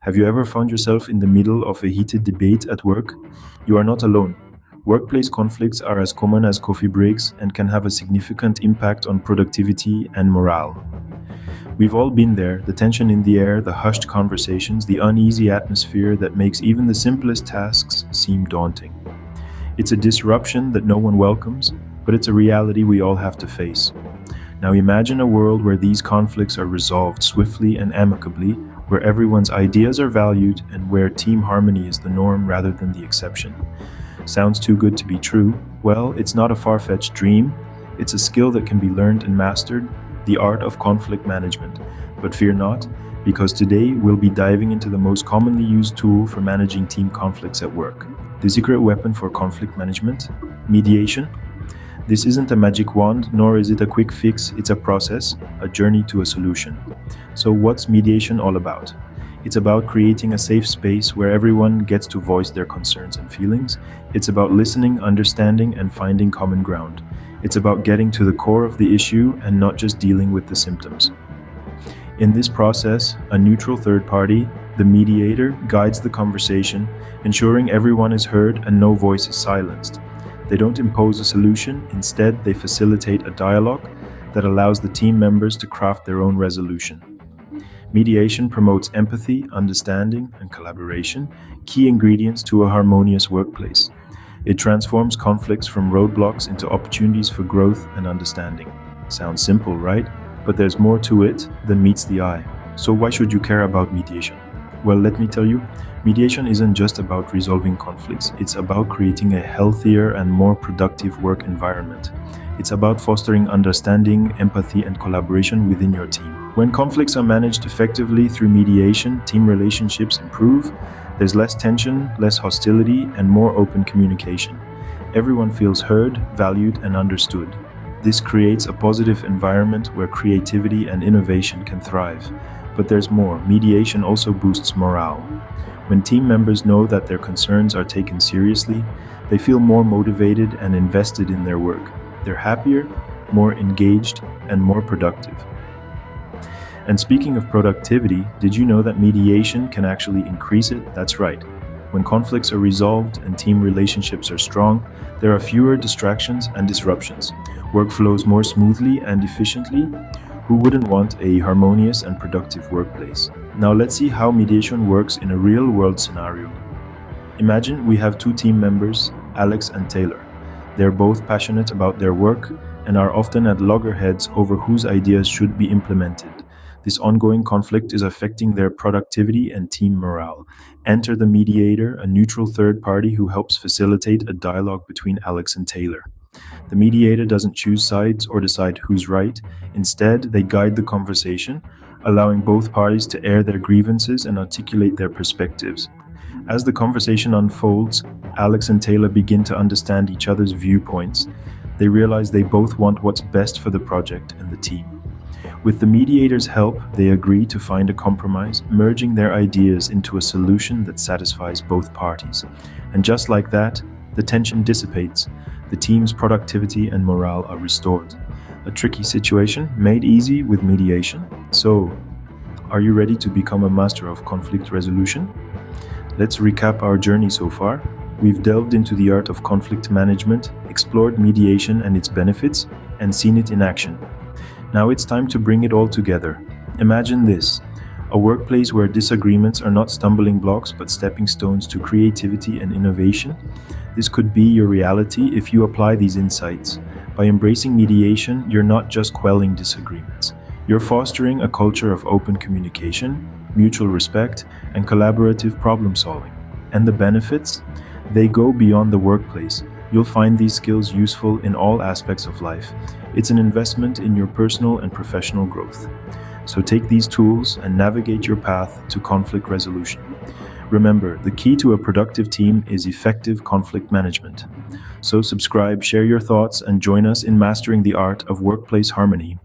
Have you ever found yourself in the middle of a heated debate at work? You are not alone. Workplace conflicts are as common as coffee breaks and can have a significant impact on productivity and morale. We've all been there, the tension in the air, the hushed conversations, the uneasy atmosphere that makes even the simplest tasks seem daunting. It's a disruption that no one welcomes, but it's a reality we all have to face. Now imagine a world where these conflicts are resolved swiftly and amicably, where everyone's ideas are valued, and where team harmony is the norm rather than the exception. Sounds too good to be true? Well, it's not a far-fetched dream. It's a skill that can be learned and mastered, the art of conflict management. But fear not, because today we'll be diving into the most commonly used tool for managing team conflicts at work. The secret weapon for conflict management: mediation. This isn't a magic wand, nor is it a quick fix. It's a process, a journey to a solution. So what's mediation all about? It's about creating a safe space where everyone gets to voice their concerns and feelings. It's about listening, understanding, and finding common ground. It's about getting to the core of the issue and not just dealing with the symptoms. In this process, a neutral third party, the mediator, guides the conversation, ensuring everyone is heard and no voice is silenced. They don't impose a solution. Instead, they facilitate a dialogue that allows the team members to craft their own resolution. Mediation promotes empathy, understanding, and collaboration, key ingredients to a harmonious workplace. It transforms conflicts from roadblocks into opportunities for growth and understanding. Sounds simple, right? But there's more to it than meets the eye. So why should you care about mediation? Well, let me tell you, mediation isn't just about resolving conflicts. It's about creating a healthier and more productive work environment. It's about fostering understanding, empathy, and collaboration within your team. When conflicts are managed effectively through mediation, team relationships improve. There's less tension, less hostility, and more open communication. Everyone feels heard, valued, and understood. This creates a positive environment where creativity and innovation can thrive. But there's more. Mediation also boosts morale. When team members know that their concerns are taken seriously, they feel more motivated and invested in their work. They're happier, more engaged, and more productive. And speaking of productivity, did you know that mediation can actually increase it? That's right. When conflicts are resolved and team relationships are strong, there are fewer distractions and disruptions. Work flows more smoothly and efficiently. Who wouldn't want a harmonious and productive workplace? Now let's see how mediation works in a real-world scenario. Imagine we have two team members, Alex and Taylor. They're both passionate about their work and are often at loggerheads over whose ideas should be implemented. This ongoing conflict is affecting their productivity and team morale. Enter the mediator, a neutral third party who helps facilitate a dialogue between Alex and Taylor. The mediator doesn't choose sides or decide who's right. Instead, they guide the conversation, allowing both parties to air their grievances and articulate their perspectives. As the conversation unfolds, Alex and Taylor begin to understand each other's viewpoints. They realize they both want what's best for the project and the team. With the mediator's help, they agree to find a compromise, merging their ideas into a solution that satisfies both parties. And just like that, the tension dissipates. The team's productivity and morale are restored. A tricky situation made easy with mediation. So, are you ready to become a master of conflict resolution? Let's recap our journey so far. We've delved into the art of conflict management, explored mediation and its benefits, and seen it in action. Now it's time to bring it all together. Imagine this: a workplace where disagreements are not stumbling blocks but stepping stones to creativity and innovation. This could be your reality if you apply these insights. By embracing mediation, you're not just quelling disagreements. You're fostering a culture of open communication, mutual respect, and collaborative problem solving. And the benefits? They go beyond the workplace. You'll find these skills useful in all aspects of life. It's an investment in your personal and professional growth. So take these tools and navigate your path to conflict resolution. Remember, the key to a productive team is effective conflict management. So subscribe, share your thoughts, and join us in mastering the art of workplace harmony.